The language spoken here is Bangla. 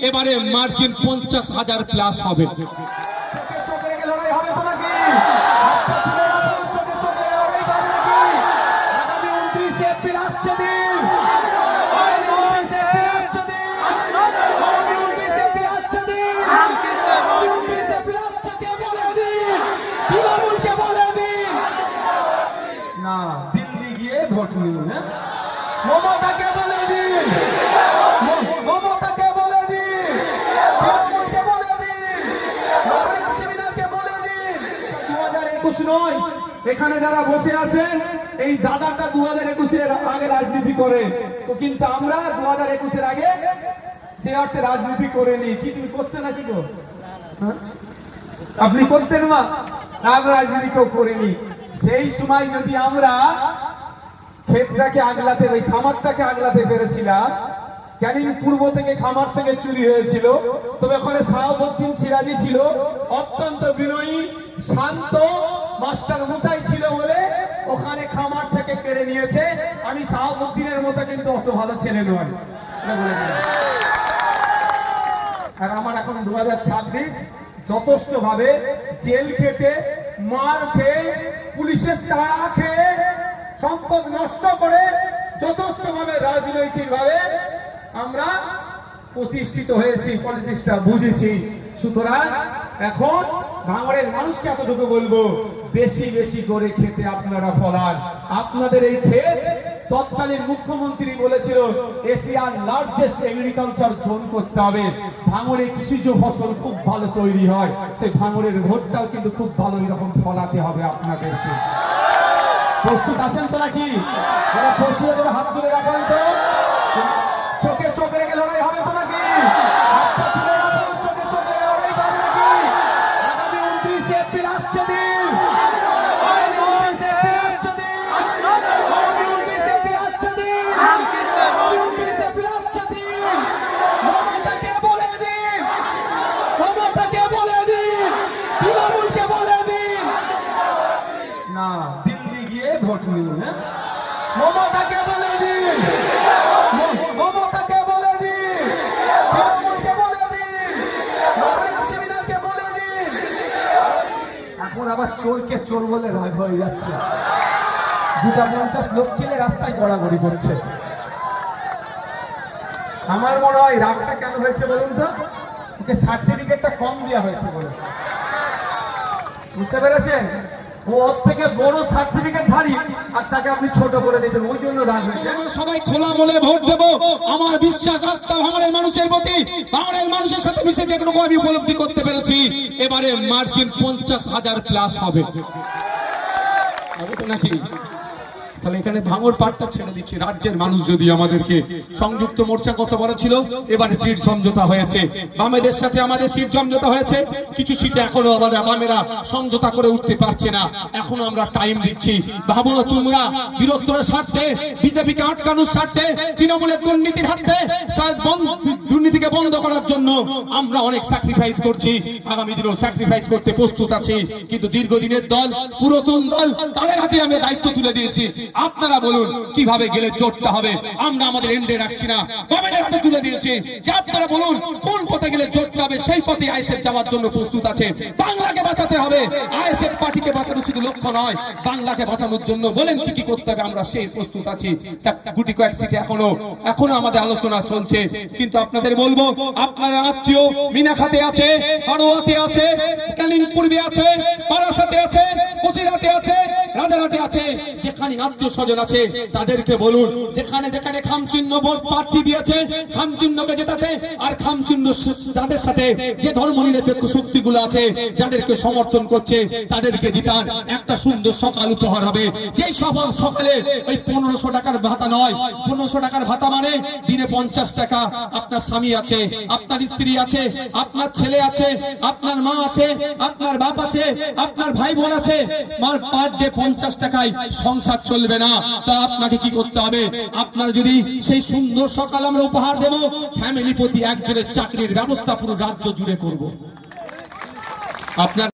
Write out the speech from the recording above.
এবারে মার্জিন 50,000 প্লাস হবে। না দিল্লি গিয়ে ভোট নিন, মমতাকে বলে দিন, মমতাকে বলে দিন, তৃণমূলকে বলে দিন, লক্ষ্মীনাথকে বলে দিন 2021 নয়। এখানে যারা বসে আছেন এই দাদাটা 2021-এর আগে রাজনীতি করে, তো কিন্তু আমরা 2021-এর আগে সে অর্থে রাজনীতি করিনি। কি তুমি করতে নাকি গো? আপনি করতেন মা? আমরা রাজনীতি কেউ করিনি। সেই সময় যদি আমরা ক্ষেতটাকে আগলাতে, ওই খামারটাকে আগলাতে পেরেছিলাম, কেন পূর্ব থেকে খামার থেকে চুরি হয়েছিল, তবে ওখানে শাহাবুদ্দিন সিরাজি ছিল, অত্যন্ত বিনয়ী শান্ত মাস্টার মশাই ছিল বলে ওখানে খামার থেকে কেড়ে নিয়েছে। আমি শাহাবুদ্দিনের মতো কিন্তু অত ভালো ছেলে নয়। আর আমার এখন 2026 যথেষ্ট ভাবে জেল কেটে, মার খেয়ে, পুলিশের তাড়া খেয়ে, সম্পদ নষ্ট করে যথেষ্ট ভাবে রাজনৈতিক ভাবে আমরা প্রতিষ্ঠিত হয়েছি, পলিটিক্সটা বুঝেছি। সুতরাং এখন ভাঙড়ের মানুষকে এতটুকু বলবো, বেশি বেশি করে খেতে আপনারা ফলান। আপনাদের এই ক্ষেত তৎকালীন মুখ্যমন্ত্রী বলেছিল এশিয়ার লার্জেস্ট এগ্রিকালচার জোন করতে হবে। ভাঙড়ে কৃষিজ ফসল খুব ভালো তৈরি হয়, তাই ভাঙড়ের ভোটটাও কিন্তু খুব ভালো এরকম ফলাতে হবে আপনাদেরকে। প্রস্তুত আছেন তো নাকি? যারা প্রস্তুত আছে হাত তুলে রাখেন তো। চোখে চোখে রেখে লড়াই হবে তো নাকি? হাতটা তুলে রাখুন, চোখে চোখে লড়াই হবে নাকি? আগামী 29 এপ্রিল আসছে দিন, আগামী 29 এপ্রিল আসছে দিন, আগামী 29 এপ্রিল আসছে দিন, আগামী 29 এপ্রিল আসছে দিন। মমতাকে বলে দিন, মমতাকে বলে দিন, তৃণমূলকে বলে দিন, না দিল্লি গিয়ে ভোট নিন, মমতাকে বলে দিন, মমতাকে বলে দিন, তৃণমূলকে বলে দিন, লক্ষ্মীনাথকে বলে দিন। এখন আবার চোরকে চোর বলে রাগ হয়ে যাচ্ছে। 250 লোক কিনে রাস্তায় গড়াগড়ি করছে। আমার মনে হয় রাগটা কেন হয়েছে বলুন তো? ওকে সার্টিফিকেটটা কম দেওয়া হয়েছে বলে। বুঝতে পেরেছেন? ও ওর থেকে বড় সার্টিফিকেট ধারী, আর তাকে আপনি ছোট করে দিয়েছেন, ওই জন্য রাগ হয়েছে। আমরা সবাই খোলা মনে ভোট দেব। আমার বিশ্বাস, আস্থা ভাঙড়ের মানুষের প্রতি, ভাঙড়ের মানুষের সাথে মিশে যেটুকু আমি উপলব্ধি করতে পেরেছি, এবারে মার্জিন 50,000 প্লাস হবে তো নাকি? তাহলে এখানে ভাঙড় পাটটা ছেড়ে দিচ্ছি। রাজ্যের মানুষ যদি আমাদেরকে, সংযুক্ত মোর্চা কত বড় ছিল, এবারে সিট সমঝোতা হয়েছে, বামেদের সাথে আমাদের সিট সমঝোতা হয়েছে। কিছু সিটে এখনো আমাদের বামেরা সমঝোতা করে উঠতে পারছে না, এখনো আমরা টাইম দিচ্ছি। ভাবো তোমরা বীরত্বের স্বার্থে, বিজেপিকে আটকানোর স্বার্থে, তৃণমূলের দুর্নীতির হাতে, দুর্নীতিকে বন্ধ করার জন্য আমরা অনেক স্যাক্রিফাইস করছি, আগামী দিনেও স্যাক্রিফাইস করতে প্রস্তুত আছি। কিন্তু দীর্ঘদিনের দল, পুরাতন দল, তাদের হাতে আমি দায়িত্ব তুলে দিয়েছি। আপনারা বলুন কিভাবে গেলে জোটটা হবে। আমরা আমাদের এন্ডে রাখছি না, বামেদের হাতে তুলে দিয়েছি যে আপনারা বলুন কোন পথে গেলে জোটটা হবে, সেই পথে আইএসএফ যাওয়ার জন্য প্রস্তুত আছে। বাংলাকে বাঁচাতে হবে, আইএসএফ পার্টিকে বাঁচানো শুধু লক্ষ্য নয়, বাংলাকে বাঁচানোর জন্য বলেন কি কি করতে হবে, আমরা সেই প্রস্তুত আছি। গুটি কয়েক সিটে এখনো আমাদের আলোচনা চলছে। কিন্তু আপনাদের বলবো, আপনাদের আত্মীয় মিনাখাতে আছে, হাড়োয়াতে আছে, ক্যানিং পূর্বে আছে, বারাসাতে আছে, বসিরহাটে আছে, রাজারহাটে আছে, যেখানে আত্মীয় স্বজন আছে তাদেরকে বলুন, যেখানে যেখানে খামচিহ্ন ভোট প্রার্থী দিয়েছে, খামচিহ্নকে জেতাতে, আর খামচিহ্ন যাদের সাথে যে ধর্মনিরপেক্ষ শক্তিগুলো আছে, যাদেরকে সমর্থন করছে, তাদেরকে জিতান। একটা সুন্দর সকাল উপহার হবে। যেই সকালে ওই 1500 টাকার ভাতা নয়, 1500 টাকার ভাতা মানে দিনে 50 টাকা। আপনার স্বামী আছে, আপনার স্ত্রী আছে, আপনার ছেলে আছে, আপনার মা আছে, আপনার বাপ আছে, আপনার ভাই বোন আছে, পার ডে 50 টাকায় সংসার চলবে না। তা আপনাকে কি করতে হবে? আপনার যদি সেই সুন্দর সকাল আমরা উপহার দেব, ফ্যামিলি প্রতি একজনের চাকরির ব্যবস্থা পুরো রাজ্য জুড়ে করব। আপনার